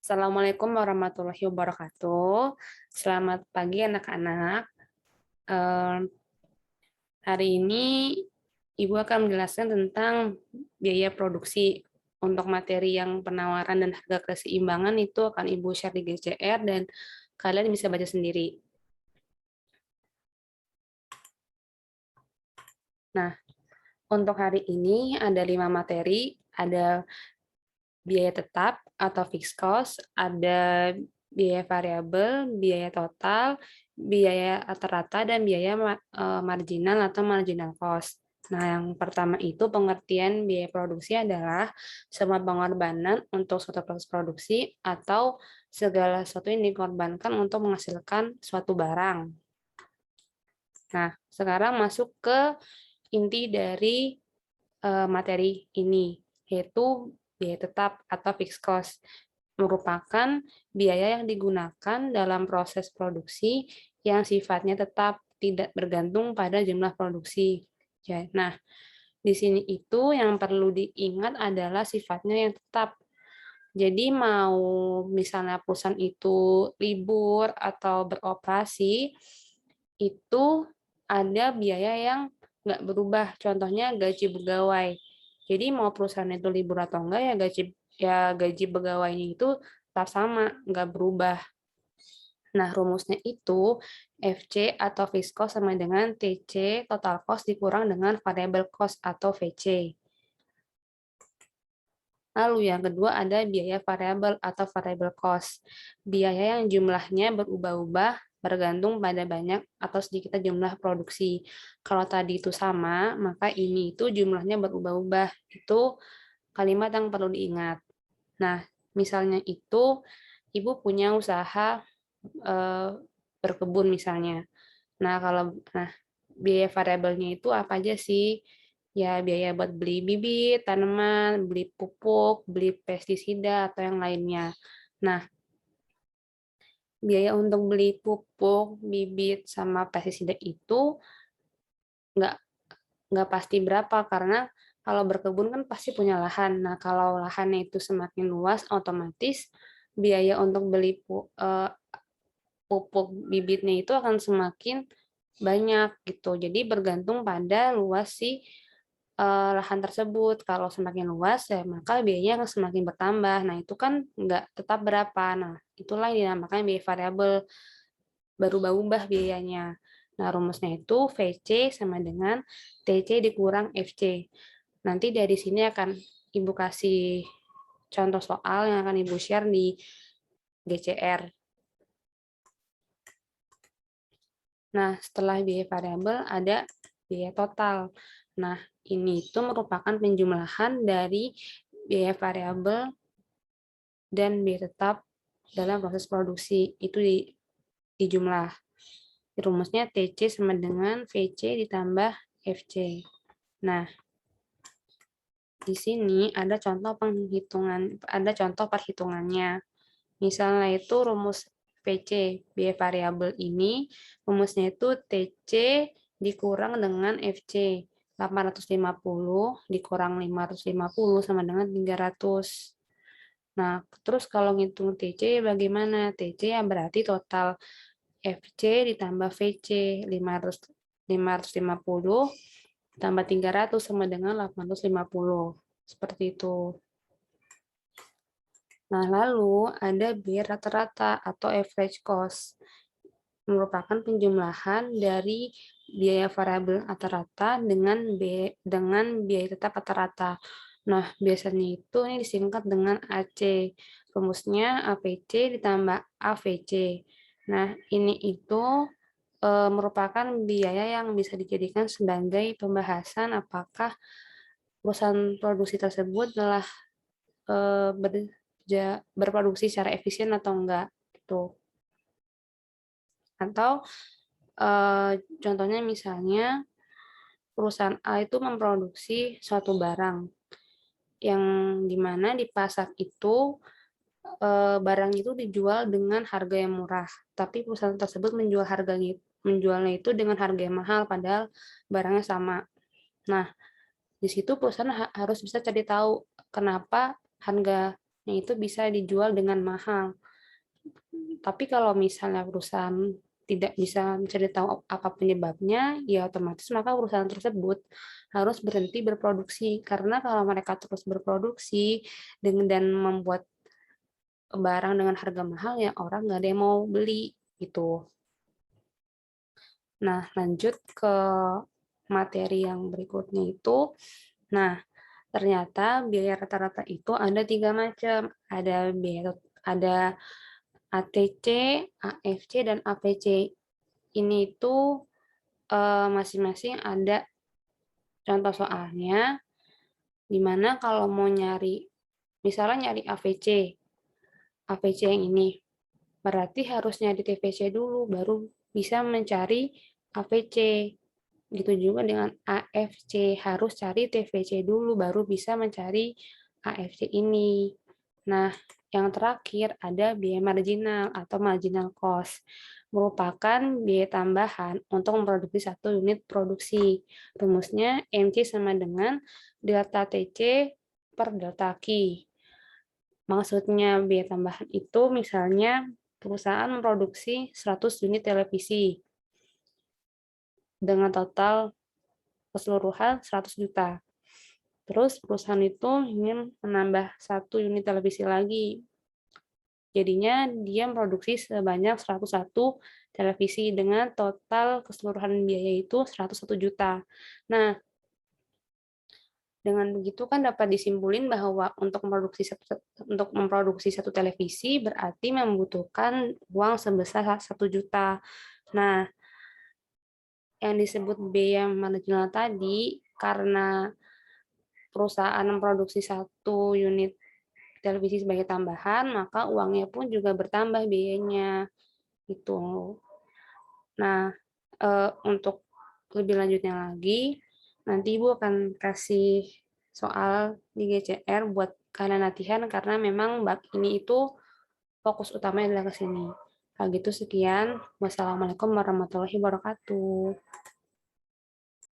Assalamualaikum warahmatullahi wabarakatuh. Selamat pagi anak-anak. Eee, Hari ini Ibu akan menjelaskan tentang biaya produksi. Untuk materi yang penawaran dan harga keseimbangan itu akan Ibu share di GCR dan kalian bisa baca sendiri. Nah, untuk hari ini ada 5 materi, ada biaya tetap atau fixed cost, ada biaya variabel, biaya total, biaya rata-rata, dan biaya marginal atau marginal cost. Nah, yang pertama itu pengertian biaya produksi adalah semua pengorbanan untuk suatu proses produksi atau segala sesuatu yang dikorbankan untuk menghasilkan suatu barang. Nah, sekarang masuk ke inti dari materi ini, yaitu biaya tetap atau fixed cost, merupakan biaya yang digunakan dalam proses produksi yang sifatnya tetap, tidak bergantung pada jumlah produksi. Nah, di sini itu yang perlu diingat adalah sifatnya yang tetap. Jadi mau misalnya perusahaan itu libur atau beroperasi, itu ada biaya yang nggak berubah, contohnya gaji pegawai. Jadi mau perusahaan itu libur atau enggak, ya gaji pegawainya itu tetap sama, nggak berubah. Nah, rumusnya itu FC atau fixed cost sama dengan TC total cost dikurang dengan variable cost atau VC. Lalu yang kedua ada biaya variabel atau variable cost. Biaya yang jumlahnya berubah-ubah bergantung pada banyak atau sedikitnya jumlah produksi. Kalau tadi itu sama, maka ini itu jumlahnya berubah-ubah. Itu kalimat yang perlu diingat. Nah, misalnya itu Ibu punya usaha eh, berkebun misalnya. Nah, biaya variabelnya itu apa aja sih? Ya, biaya buat beli bibit, tanaman, beli pupuk, beli pestisida, atau yang lainnya. Nah, biaya untuk beli pupuk, bibit, sama pestisida itu nggak nggak pasti berapa, karena kalau berkebun kan pasti punya lahan. Nah, kalau lahannya itu semakin luas, otomatis biaya untuk beli pupuk bibitnya itu akan semakin banyak gitu. Jadi bergantung pada luas si lahan tersebut. Kalau semakin luas ya maka biayanya akan semakin bertambah. Nah, itu kan nggak tetap berapa. Nah, itulah yang dinamakan biaya variabel, berubah-ubah biayanya. Nah, rumusnya itu VC sama dengan TC dikurang FC. Nanti dari sini akan Ibu kasih contoh soal yang akan Ibu share di GCR. Nah, setelah biaya variabel ada biaya total. Nah, ini itu merupakan penjumlahan dari biaya variabel dan biaya tetap dalam proses produksi. Itu dijumlah. Rumusnya TC sama dengan VC ditambah FC. Nah, di sini ada contoh perhitungannya. Misalnya itu rumus PC, biaya variabel ini, rumusnya itu TC dikurang dengan FC. 850 dikurang 550 sama dengan 300. Nah, terus kalau ngitung TC bagaimana? TC ya berarti total FC ditambah VC 550 tambah 300 sama dengan 850. Seperti itu. Nah, lalu ada biaya rata-rata atau average cost, merupakan penjumlahan dari biaya variabel rata-rata dengan biaya tetap rata-rata. Nah, biasanya itu ini disingkat dengan AC. Rumusnya APC ditambah AVC. Nah, ini itu merupakan biaya yang bisa dijadikan sebagai pembahasan apakah perusahaan produksi tersebut telah berproduksi secara efisien atau enggak gitu. Atau contohnya misalnya perusahaan A itu memproduksi suatu barang yang dimana di pasar itu barang itu dijual dengan harga yang murah, tapi perusahaan tersebut menjualnya itu dengan harga yang mahal padahal barangnya sama. Nah, di situ perusahaan harus bisa cari tahu kenapa harga yang itu bisa dijual dengan mahal. Tapi kalau misalnya perusahaan tidak bisa mencari tahu apa penyebabnya, ya otomatis maka perusahaan tersebut harus berhenti berproduksi. Karena kalau mereka terus berproduksi dan membuat barang dengan harga mahal, ya orang nggak ada yang mau beli gitu. Nah, lanjut ke materi yang berikutnya itu. Nah, ternyata biaya rata-rata itu ada 3 macam. Ada ATC, AFC, dan APC. Ini itu masing-masing ada contoh soalnya, di mana kalau mau nyari, misalnya nyari AVC yang ini, berarti harus nyari TVC dulu, baru bisa mencari AVC. Gitu juga dengan AFC, harus cari TVC dulu, baru bisa mencari AFC ini. Nah, yang terakhir ada biaya marginal atau marginal cost, merupakan biaya tambahan untuk memproduksi satu unit produksi. Rumusnya MC sama dengan delta TC per delta Q. Maksudnya biaya tambahan itu misalnya perusahaan memproduksi 100 unit televisi dengan total keseluruhan 100 juta. Terus perusahaan itu ingin menambah satu unit televisi lagi. Jadinya dia memproduksi sebanyak 101 televisi dengan total keseluruhan biaya itu 101 juta. Nah, dengan begitu kan dapat disimpulin bahwa untuk memproduksi satu televisi berarti membutuhkan uang sebesar 1 juta. Nah, yang disebut biaya marginal tadi karena perusahaan memproduksi satu unit televisi sebagai tambahan, maka uangnya pun juga bertambah biayanya. Gitu. Nah, untuk lebih lanjutnya lagi, nanti Ibu akan kasih soal di GCR buat kalian latihan karena memang bab ini itu fokus utamanya adalah ke sini. Kalau gitu sekian. Wassalamualaikum warahmatullahi wabarakatuh.